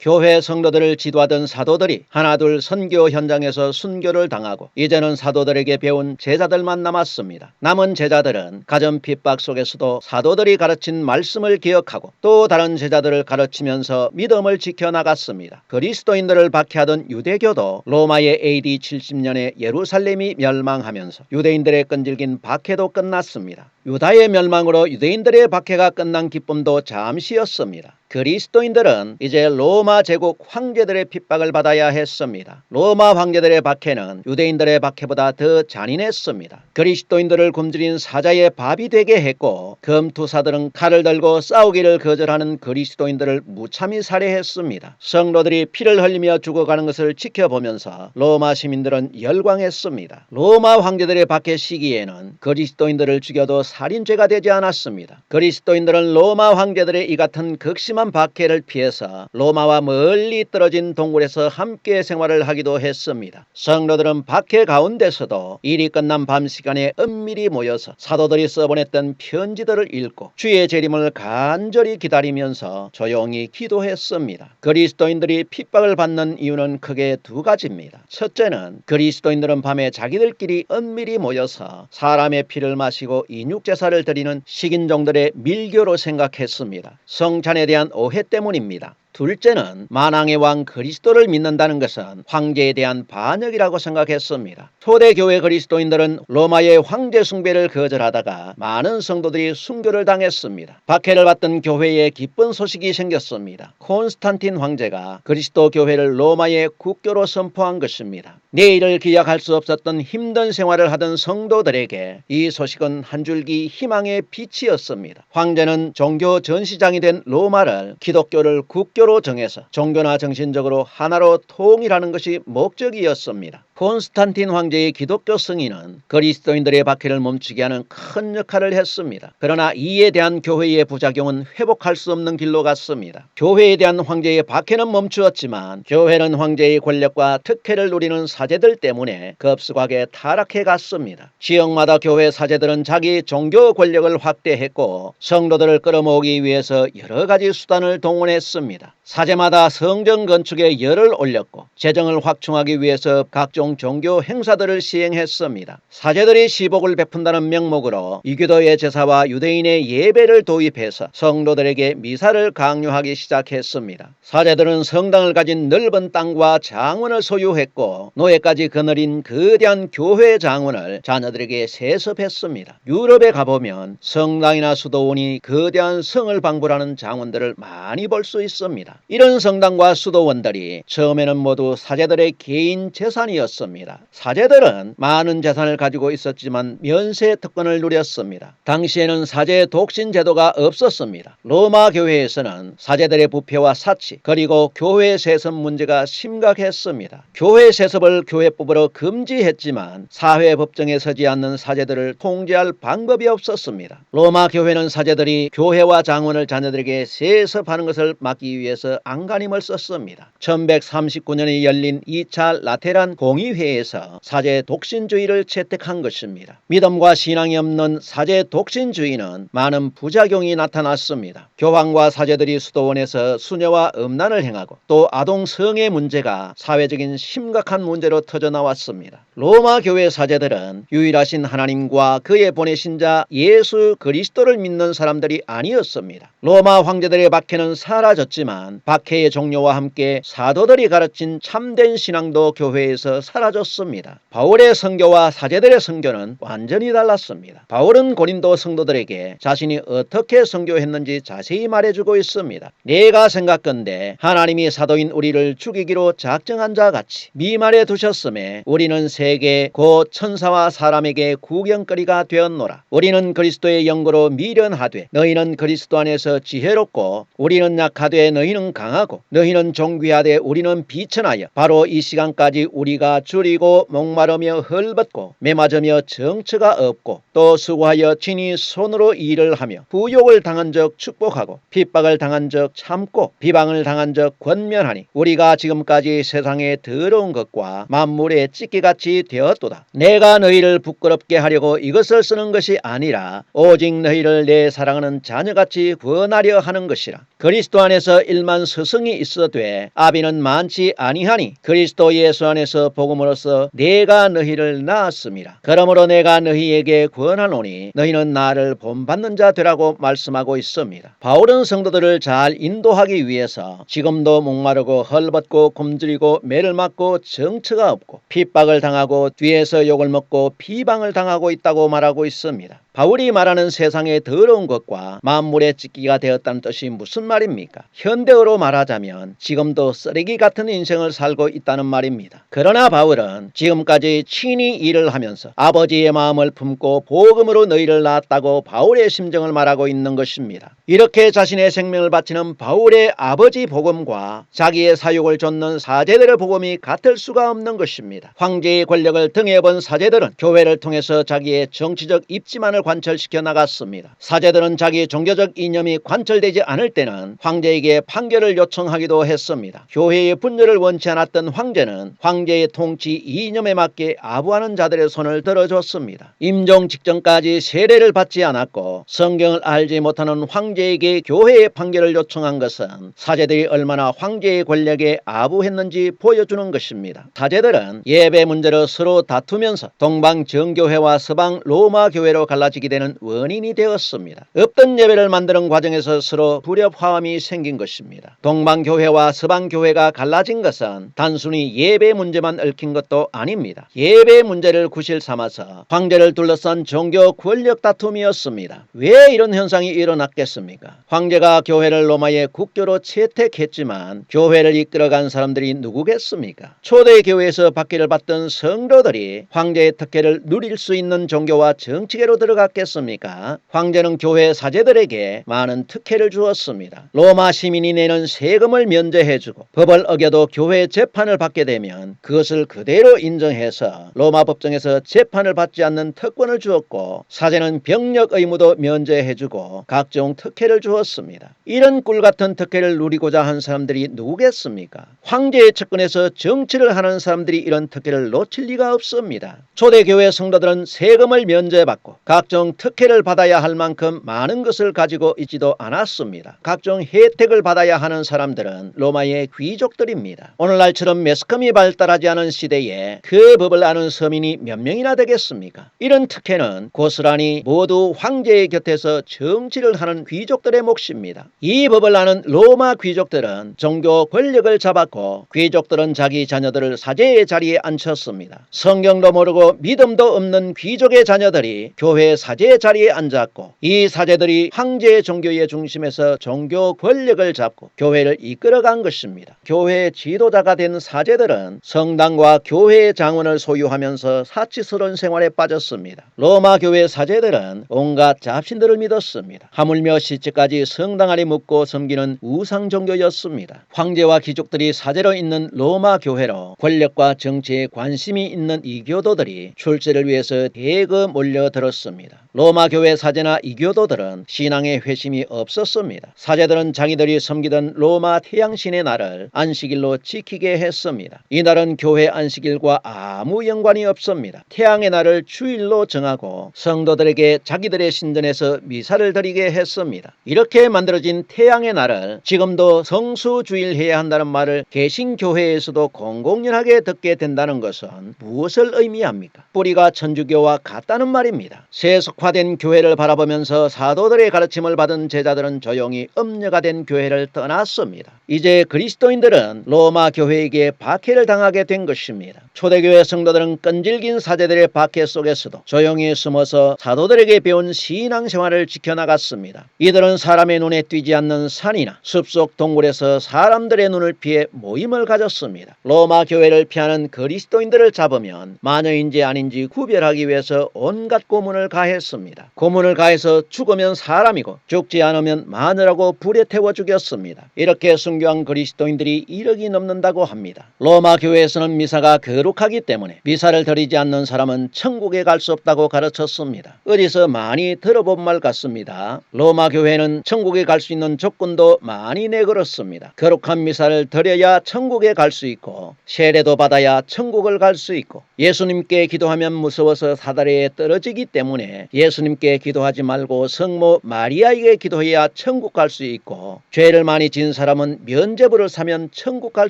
교회 성도들을 지도하던 사도들이 하나둘 선교 현장에서 순교를 당하고 이제는 사도들에게 배운 제자들만 남았습니다. 남은 제자들은 가정 핍박 속에서도 사도들이 가르친 말씀을 기억하고 또 다른 제자들을 가르치면서 믿음을 지켜나갔습니다. 그리스도인들을 박해하던 유대교도 로마의 AD 70년에 예루살렘이 멸망하면서 유대인들의 끈질긴 박해도 끝났습니다. 유다의 멸망으로 유대인들의 박해가 끝난 기쁨도 잠시였습니다. 그리스도인들은 이제 로마 제국 황제들의 핍박을 받아야 했습니다. 로마 황제들의 박해는 유대인들의 박해보다 더 잔인했습니다. 그리스도인들을 굶주린 사자의 밥이 되게 했고 검투사들은 칼을 들고 싸우기를 거절하는 그리스도인들을 무참히 살해했습니다. 성도들이 피를 흘리며 죽어가는 것을 지켜보면서 로마 시민들은 열광했습니다. 로마 황제들의 박해 시기에는 그리스도인들을 죽여도 살인죄가 되지 않았습니다. 그리스도인들은 로마 황제들의 이 같은 극심한 박해를 피해서 로마와 멀리 떨어진 동굴에서 함께 생활을 하기도 했습니다. 성도들은 박해 가운데서도 일이 끝난 밤 시간에 은밀히 모여서 사도들이 써보냈던 편지들을 읽고 주의 재림을 간절히 기다리면서 조용히 기도했습니다. 그리스도인들이 핍박을 받는 이유는 크게 두 가지입니다. 첫째는 그리스도인들은 밤에 자기들끼리 은밀히 모여서 사람의 피를 마시고 인육제사를 드리는 식인종들의 밀교로 생각했습니다. 성찬에 대한 오해 때문입니다. 둘째는 만왕의 왕 그리스도를 믿는다는 것은 황제에 대한 반역이라고 생각했습니다. 초대교회 그리스도인들은 로마의 황제 숭배를 거절하다가 많은 성도들이 순교를 당했습니다. 박해를 받던 교회에 기쁜 소식이 생겼습니다. 콘스탄틴 황제가 그리스도 교회를 로마의 국교로 선포한 것입니다. 내일을 기약할 수 없었던 힘든 생활을 하던 성도들에게 이 소식은 한 줄기 희망의 빛이었습니다. 황제는 종교 전시장이 된 로마를 기독교를 국교로 정해서 종교나 정신적으로 하나로 통일하는 것이 목적이었습니다. 콘스탄틴 황제의 기독교 승인은 그리스도인들의 박해를 멈추게 하는 큰 역할을 했습니다. 그러나 이에 대한 교회의 부작용은 회복할 수 없는 길로 갔습니다. 교회에 대한 황제의 박해는 멈추었지만 교회는 황제의 권력과 특혜를 누리는 사제들 때문에 급속하게 타락해 갔습니다. 지역마다 교회 사제들은 자기 종교 권력을 확대했고 성도들을 끌어모으기 위해서 여러 가지 수단을 동원했습니다. 사제마다 성전 건축에 열을 올렸고 재정을 확충하기 위해서 각종 종교 행사들을 시행했습니다. 사제들이 시복을 베푼다는 명목으로 이교도의 제사와 유대인의 예배를 도입해서 성도들에게 미사를 강요하기 시작했습니다. 사제들은 성당을 가진 넓은 땅과 장원을 소유했고 노예까지 거느린 거대한 교회 장원을 자녀들에게 세습했습니다. 유럽에 가보면 성당이나 수도원이 거대한 성을 방불하는 장원들을 많이 볼 수 있습니다. 이런 성당과 수도원들이 처음에는 모두 사제들의 개인 재산이었습니다. 사제들은 많은 재산을 가지고 있었지만 면세 특권을 누렸습니다. 당시에는 사제 독신 제도가 없었습니다. 로마 교회에서는 사제들의 부패와 사치 그리고 교회 세습 문제가 심각했습니다. 교회 세습을 교회법으로 금지했지만 사회 법정에 서지 않는 사제들을 통제할 방법이 없었습니다. 로마 교회는 사제들이 교회와 장원을 자녀들에게 세습하는 것을 막기 위해서 안간힘을 썼습니다. 1139년에 열린 2차 라테란 공의회에서 사제 독신주의를 채택한 것입니다. 믿음과 신앙이 없는 사제 독신주의는 많은 부작용이 나타났습니다. 교황과 사제들이 수도원에서 수녀와 음란을 행하고 또 아동 성애 문제가 사회적인 심각한 문제로 터져나왔습니다. 로마 교회 사제들은 유일하신 하나님과 그의 보내신 자 예수 그리스도를 믿는 사람들이 아니었습니다. 로마 황제들의 박해는 사라졌지만 박해의 종료와 함께 사도들이 가르친 참된 신앙도 교회에서 사라졌습니다. 바울의 선교와 사제들의 선교는 완전히 달랐습니다. 바울은 고린도 성도들에게 자신이 어떻게 선교했는지 자세히 말해주고 있습니다. 내가 생각건대 하나님이 사도인 우리를 죽이기로 작정한 자 같이 미말해 두셨음에 우리는 세계 곧 천사와 사람에게 구경거리가 되었노라. 우리는 그리스도의 영광으로 미련하되 너희는 그리스도 안에서 지혜롭고 우리는 약하되 너희는 강하고 너희는 존귀하되 우리는 비천하여 바로 이 시간까지 우리가 줄이고 목마르며 헐벗고 메맞으며 정처가 없고 또 수고하여 친히 손으로 일을 하며 부욕을 당한 적 축복하고 핍박을 당한 적 참고 비방을 당한 적 권면하니 우리가 지금까지 세상에 더러운 것과 만물의 찢기같이 되었도다. 내가 너희를 부끄럽게 하려고 이것을 쓰는 것이 아니라 오직 너희를 내 사랑하는 자녀같이 구원 전하려 하는 것이라. 그리스도 안에서 일만 스승이 있어되 아비는 많지 아니하니 그리스도 예수 안에서 복음으로써 내가 너희를 낳았음이라. 그러므로 내가 너희에게 권하노니 너희는 나를 본받는 자 되라고 말씀하고 있습니다. 바울은 성도들을 잘 인도하기 위해서 지금도 목마르고 헐벗고 굶주리고 매를 맞고 정처가 없고 핍박을 당하고 뒤에서 욕을 먹고 비방을 당하고 있다고 말하고 있습니다. 바울이 말하는 세상의 더러운 것과 만물의 찢기가 되었다는 뜻이 무슨 말입니까? 현대어로 말하자면 지금도 쓰레기 같은 인생을 살고 있다는 말입니다. 그러나 바울은 지금까지 친히 일을 하면서 아버지의 마음을 품고 복음으로 너희를 낳았다고 바울의 심정을 말하고 있는 것입니다. 이렇게 자신의 생명을 바치는 바울의 아버지 복음과 자기의 사육을 좇는 사제들의 복음이 같을 수가 없는 것입니다. 황제의 권력을 등에 본 사제들은 교회를 통해서 자기의 정치적 입지만을 관철시켜 나갔습니다. 사제들은 자기 종교적 이념이 관철되지 않을 때는 황제에게 판결을 요청하기도 했습니다. 교회의 분열을 원치 않았던 황제는 황제의 통치 이념에 맞게 아부하는 자들의 손을 들어줬습니다. 임종 직전까지 세례를 받지 않았고 성경을 알지 못하는 황제에게 교회의 판결을 요청한 것은 사제들이 얼마나 황제의 권력에 아부했는지 보여주는 것입니다. 사제들은 예배 문제로 서로 다투면서 동방 정교회와 서방 로마 교회로 갈라지게 되는 원인이 되었습니다. 없던 예배를 만드는 과정에서 서로 불협화음이 생긴 것입니다. 동방교회와 서방교회가 갈라진 것은 단순히 예배 문제만 얽힌 것도 아닙니다. 예배 문제를 구실 삼아서 황제를 둘러싼 종교 권력 다툼이었습니다. 왜 이런 현상이 일어났겠습니까? 황제가 교회를 로마의 국교로 채택했지만 교회를 이끌어간 사람들이 누구겠습니까? 초대교회에서 박해를 받던 성도들이 황제의 특혜를 누릴 수 있는 종교와 정치계로 들어갔겠습니까? 황제는 교회 사제들에게 많은 특혜를 주었습니다. 로마 시민이 내는 세금을 면제해주고 법을 어겨도 교회 재판을 받게 되면 그것을 그대로 인정해서 로마 법정에서 재판을 받지 않는 특권을 주었고 사제는 병력 의무도 면제해주고 각종 특혜를 주었습니다. 이런 꿀같은 특혜를 누리고자 한 사람들이 누구겠습니까? 황제의 측근에서 정치를 하는 사람들이 이런 특혜를 놓칠 리가 없습니다. 초대교회 성도들은 세금을 면제받고 각종 특혜를 받아야 할 만큼 많은 것을 가지고 있지도 않았습니다. 각종 혜택을 받아야 하는 사람들은 로마의 귀족들입니다. 오늘날처럼 매스컴이 발달하지 않은 시대에 그 법을 아는 서민이 몇 명이나 되겠습니까? 이런 특혜는 고스란히 모두 황제의 곁에서 정치를 하는 귀족들의 몫입니다. 이 법을 아는 로마 귀족들은 종교 권력을 잡았고 귀족들은 자기 자녀들을 사제의 자리에 앉혔습니다. 성경도 모르고 믿음도 없는 귀족의 자녀들이 교회 사제의 자리에 앉았고 이 사제들이 황제의 종교의 중심에서 종교 권력을 잡고 교회를 이끌어간 것입니다. 교회의 지도자가 된 사제들은 성당과 교회의 장원을 소유하면서 사치스러운 생활에 빠졌습니다. 로마 교회 사제들은 온갖 잡신들을 믿었습니다. 하물며 시체까지 성당 안에 묻고 섬기는 우상 종교였습니다. 황제와 귀족들이 사제로 있는 로마 교회로 권력과 정치에 관심이 있는 이교도들이 출세를 위해서 대거 몰려들었습니다. 로마 교회 사제나 이교도들은 신앙에 회심이 없었습니다. 사제들은 자기들이 섬기던 로마 태양신의 날을 안식일로 지키게 했습니다. 이 날은 교회 안식일과 아무 연관이 없습니다. 태양의 날을 주일로 정하고 성도들에게 자기들의 신전에서 미사를 드리게 했습니다. 이렇게 만들어진 태양의 날을 지금도 성수주일해야 한다는 말을 개신교회에서도 공공연하게 듣게 된다는 것은 무엇을 의미합니까? 뿌리가 천주교와 같다는 말입니다. 세속화된 교회를 바라보면서 사도들의 가르침을 받은 제자들은 조용히 음녀가 된 교회를 떠났습니다. 이제 그리스도인들은 로마 교회에게 박해를 당하게 된 것입니다. 초대교회 성도들은 끈질긴 사제들의 박해 속에서도 조용히 숨어서 사도들에게 배운 신앙생활을 지켜나갔습니다. 이들은 사람의 눈에 띄지 않는 산이나 숲속 동굴에서 사람들의 눈을 피해 모임을 가졌습니다. 로마 교회를 피하는 그리스도인들을 잡으면 마녀인지 아닌지 구별하기 위해서 온갖 고문을 가했습니다. 고문을 가해서 죽으면 사람이고 죽지 않으면 마녀라고 불에 태워 죽였습니다. 이렇게 순교한 그리스도인들이 1억이 넘는다고 합니다. 로마 교회에서는 미사가 거룩하기 때문에 미사를 드리지 않는 사람은 천국에 갈 수 없다고 가르쳤습니다. 어디서 많이 들어본 말 같습니다. 로마 교회는 천국에 갈 수 있는 조건도 많이 내걸었습니다. 거룩한 미사를 드려야 천국에 갈 수 있고 세례도 받아야 천국을 갈 수 있고 예수님께 기도하면 무서워서 사다리에 떨어지기 때문에 예수님께 기도하지 말고 성모 마리아에게 기도해야 천국 갈 수 있고, 죄를 많이 지은 사람은 면죄부를 사면 천국 갈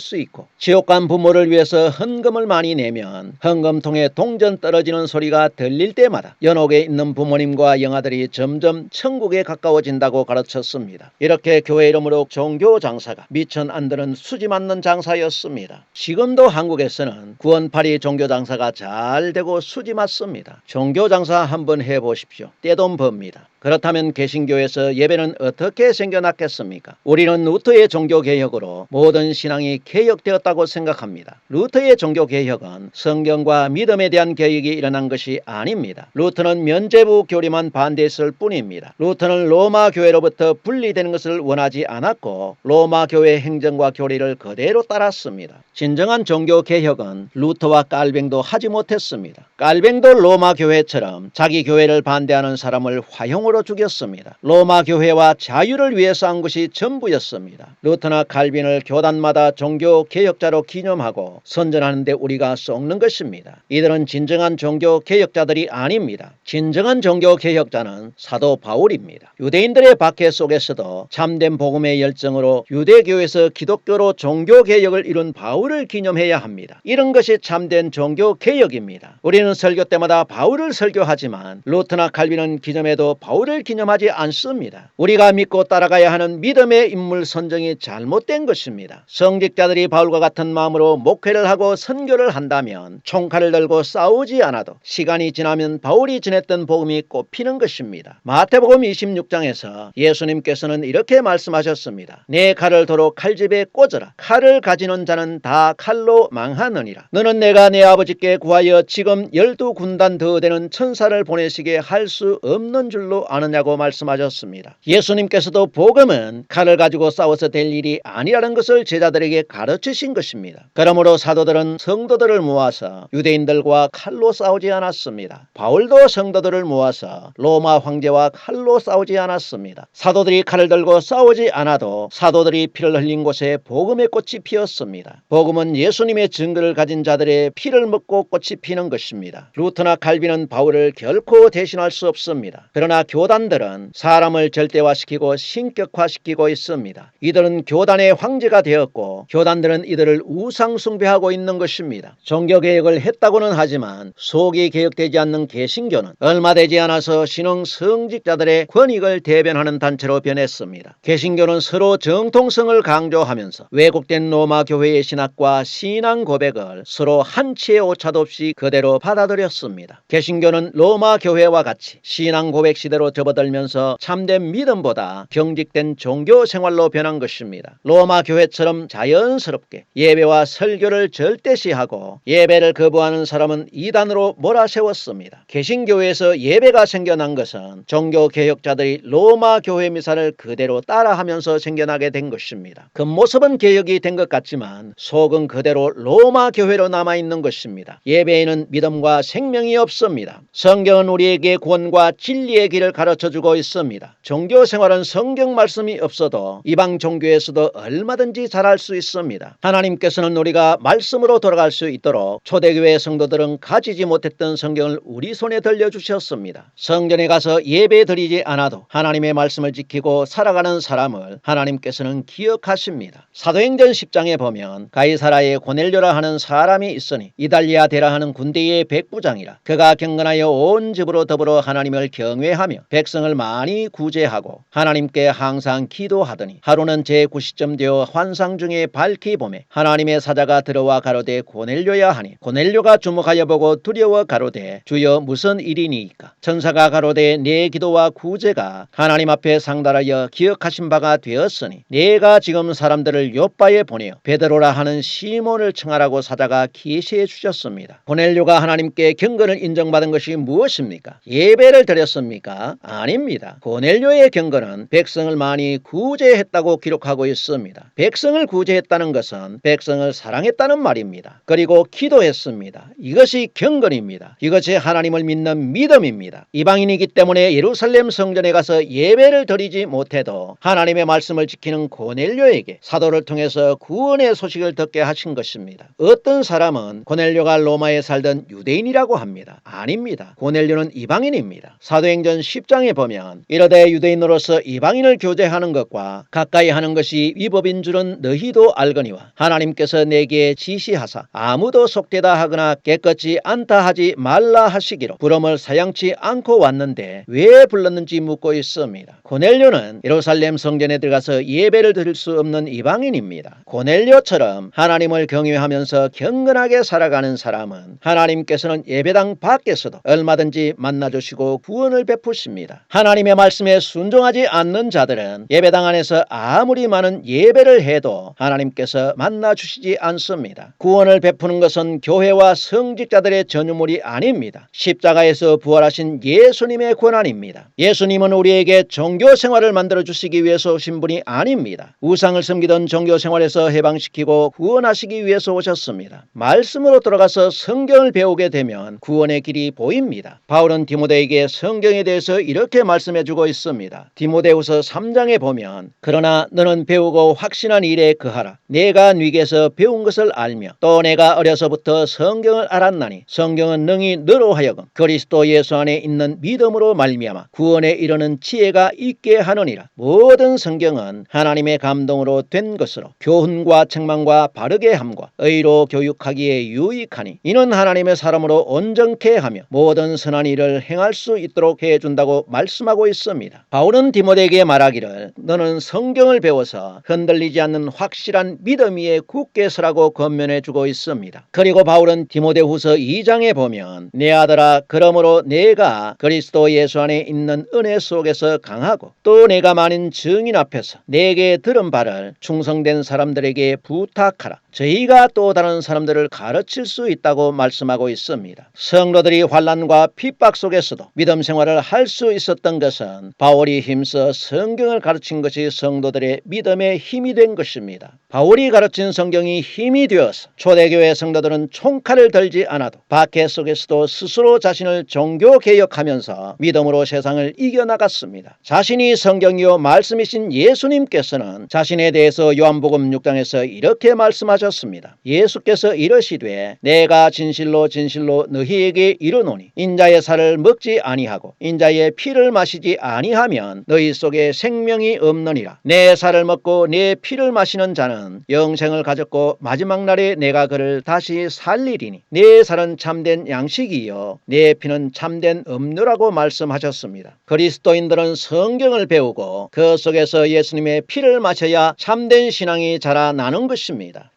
수 있고, 지옥 간 부모를 위해서 헌금을 많이 내면 헌금통에 동전 떨어지는 소리가 들릴 때마다 연옥에 있는 부모님과 영아들이 점점 천국에 가까워진다고 가르쳤습니다. 이렇게 교회 이름으로 종교 장사가 미천 안 드는 수지 맞는 장사였습니다. 지금도 한국에서는 구원팔이 종교 장사가 잘 되고 수지 맞습니다. 종교 장사 한번 해보십시오. 떼돈 법니다. 그렇다면 개신교에서 예배는 어떻게 생겨났겠습니까? 우리는 루터의 종교개혁으로 모든 신앙이 개혁되었다고 생각합니다. 루터의 종교개혁은 성경과 믿음에 대한 개혁이 일어난 것이 아닙니다. 루터는 면죄부 교리만 반대했을 뿐입니다. 루터는 로마 교회로부터 분리되는 것을 원하지 않았고 로마 교회 행정과 교리를 그대로 따랐습니다. 진정한 종교개혁은 루터와 깔뱅도 하지 못했습니다. 깔뱅도 로마 교회처럼 자기 교회를 반대하는 사람을 화형으로 죽였습니다. 로마 교회와 자유를 위해서 한 것이 전부였습니다. 루터나 칼빈을 교단마다 종교 개혁자로 기념하고 선전하는데 우리가 썩는 것입니다. 이들은 진정한 종교 개혁자들이 아닙니다. 진정한 종교 개혁자는 사도 바울입니다. 유대인들의 박해 속에서도 참된 복음의 열정으로 유대교에서 기독교로 종교 개혁을 이룬 바울을 기념해야 합니다. 이런 것이 참된 종교 개혁입니다. 우리는 설교 때마다 바울을 설교하지만 루터나 칼빈은 기념해도 바울을 기념하지 않습니다. 우리가 믿고 따라가야 하는 믿음의 인물 선정이 잘못된 것입니다. 성직자들이 바울과 같은 마음으로 목회를 하고 선교를 한다면 총칼을 들고 싸우지 않아도 시간이 지나면 바울이 전했던 복음이 꼽히는 것입니다. 마태복음 26장에서 예수님께서는 이렇게 말씀하셨습니다. 내 칼을 도로 칼집에 꽂으라. 칼을 가지는 자는 다 칼로 망하느니라. 너는 내가 내 아버지께 구하여 지금 12군단 더 되는 천사를 보내시게 할 수 없는 줄로 아느냐고 말씀하셨습니다. 예수님께서도 복음은 칼을 가지고 싸워서 될 일이 아니라는 것을 제자들에게 가르치신 것입니다. 그러므로 사도들은 성도들을 모아서 유대인들과 칼로 싸우지 않았습니다. 바울도 성도들을 모아서 로마 황제와 칼로 싸우지 않았습니다. 사도들이 칼을 들고 싸우지 않아도 사도들이 피를 흘린 곳에 복음의 꽃이 피었습니다. 복음은 예수님의 증거를 가진 자들의 피를 먹고 꽃이 피는 것입니다. 루터나 칼빈은 바울을 결코 대신할 수 없습니다. 그러나 교단들은 사람을 절대화시키고 신격화시키고 있습니다. 이들은 교단의 황제가 되었고 교단들은 이들을 우상 숭배하고 있는 것입니다. 종교개혁을 했다고는 하지만 속이 개혁되지 않는 개신교는 얼마 되지 않아서 신흥 성직자들의 권익을 대변하는 단체로 변했습니다. 개신교는 서로 정통성을 강조하면서 왜곡된 로마 교회의 신학과 신앙 고백을 서로 한치의 오차도 없이 그대로 받아들였습니다. 개신교는 로마 교회와 같이 신앙 고백 시대로 접어들면서 참된 믿음보다 경직된 종교 생활로 변한 것입니다. 로마 교회처럼 자연스럽게 예배와 설교를 절대시하고 예배를 거부하는 사람은 이단으로 몰아세웠습니다. 개신교에서 예배가 생겨난 것은 종교개혁자들이 로마 교회 미사를 그대로 따라하면서 생겨나게 된 것입니다. 겉모습은 개혁이 된 것 같지만 속은 그대로 로마 교회로 남아있는 것입니다. 예배에는 믿음과 생명이 없습니다. 성경은 우리에게 구원과 진리의 길을 가르쳐주고 있습니다. 종교생활은 성경 말씀이 없어도 이방 종교에서도 얼마든지 잘할 수 있습니다. 하나님께서는 우리가 말씀으로 돌아갈 수 있도록 초대교회 성도들은 가지지 못했던 성경을 우리 손에 들려주셨습니다. 성전에 가서 예배 드리지 않아도 하나님의 말씀을 지키고 살아가는 사람을 하나님께서는 기억하십니다. 사도행전 10장에 보면 가이사라에 고넬료라 하는 사람이 있으니 이달리아 데라 하는 군대의 백부장이라. 그가 경건하여 온 집으로 더불어 하나님을 경외하며 백성을 많이 구제하고 하나님께 항상 기도하더니 하루는 제9시쯤 되어 환상 중에 밝히 보매 하나님의 사자가 들어와 가로되 고넬료야 하니 고넬료가 주목하여 보고 두려워 가로되 주여 무슨 일이니이까. 천사가 가로되 내 기도와 구제가 하나님 앞에 상달하여 기억하신 바가 되었으니 내가 지금 사람들을 요바에 보내어 베드로라 하는 시몬을 청하라고 사자가 계시해 주셨습니다. 고넬료가 하나님께 경건을 인정받은 것이 무엇입니까? 예배를 드렸습니까? 아닙니다. 고넬료의 경건은 백성을 많이 구제했다고 기록하고 있습니다. 백성을 구제했다는 것은 백성을 사랑했다는 말입니다. 그리고 기도했습니다. 이것이 경건입니다. 이것이 하나님을 믿는 믿음입니다. 이방인이기 때문에 예루살렘 성전에 가서 예배를 드리지 못해도 하나님의 말씀을 지키는 고넬료에게 사도를 통해서 구원의 소식을 듣게 하신 것입니다. 어떤 사람은 고넬료가 로마에 살던 유대인이라고 합니다. 아닙니다. 고넬료는 이방인입니다. 사도행전 10장에 보면 이르되 유대인으로서 이방인을 교제하는 것과 가까이 하는 것이 위법인 줄은 너희도 알거니와 하나님께서 내게 지시하사 아무도 속되다 하거나 깨끗지 않다 하지 말라 하시기로 부름을 사양치 않고 왔는데 왜 불렀는지 묻고 있습니다. 고넬료는 예루살렘 성전에 들어가서 예배를 드릴 수 없는 이방인입니다. 고넬료처럼 하나님을 경외하면서 경건하게 살아가는 사람은 하나님께서는 예배당 밖에서도 얼마든지 만나주시고 구원을 베푸십니다. 하나님의 말씀에 순종하지 않는 자들은 예배당 안에서 아무리 많은 예배를 해도 하나님께서 만나주시지 않습니다. 구원을 베푸는 것은 교회와 성직자들의 전유물이 아닙니다. 십자가에서 부활하신 예수님의 권한입니다. 예수님은 우리에게 종교 생활을 만들어 주시기 위해서 오신 분이 아닙니다. 우상을 섬기던 종교 생활에서 해방시키고 구원하시기 위해서 오셨습니다. 말씀으로 돌아가서 성경을 배우게 되면 구원의 길이 보입니다. 바울은 디모데에게 성경에 대해서 이렇게 말씀해주고 있습니다. 디모데후서 3장에 보면 그러나 너는 배우고 확신한 일에 거하라. 내가 네게서 배운 것을 알며 또 내가 어려서부터 성경을 알았나니 성경은 능히 너로 하여금 그리스도 예수 안에 있는 믿음으로 말미암아 구원에 이르는 지혜가 있게 하느니라. 모든 성경은 하나님의 감동으로 된 것으로 교훈과 책망과 바르게 함과 의로 교육하기에 유익하니 이는 하나님의 사람으로 온전케 하며 모든 선한 일을 행할 수 있도록 해준다고 말씀하고 있습니다. 바울은 디모데에게 말하기를 너는 성경을 배워서 흔들리지 않는 확실한 믿음 위에 굳게 서라고 권면해주고 있습니다. 그리고 바울은 디모데후서 2장에 보면 내 아들아 그러므로 내가 그리스도 예수 안에 있는 은혜 속에서 강하고 또 내가 많은 증인 앞에서 내게 들은 바를 충성된 사람들에게 부탁하라. 저희가 또 다른 사람들을 가르칠 수 있다고 말씀하고 있습니다. 성도들이 환난과 핍박 속에서도 믿음 생활을 할 수 있었던 것은 바울이 힘써 성경을 가르친 것이 성도들의 믿음의 힘이 된 것입니다. 바울이 가르친 성경이 힘이 되어서 초대교회 성도들은 총칼을 들지 않아도 박해 속에서도 스스로 자신을 종교개혁하면서 믿음으로 세상을 이겨나갔습니다. 자신이 성경이요 말씀이신 예수님께서는 자신에 대해서 요한복음 6장에서 이렇게 말씀하셨습니다. 예수께서 이르시되 내가 진실로 진실로 너희에게 이르노니 인자의 살을 먹지 아니하고 인자의 피를 마시지 아니하면 너희 속에 생명이 없느니라. 내 살을 먹고 내 피를 마시는 자는 영생을 가졌고 마지막 날에 내가 그를 다시 살리리니 내 살은 참된 양식이요 내 피는 참된 음료라고 말씀하셨습니다. 그리스도인들은 성경을 배우고 그 속에서 예수님의 피를 마셔야 참된 신앙이 자라나는 것입니다.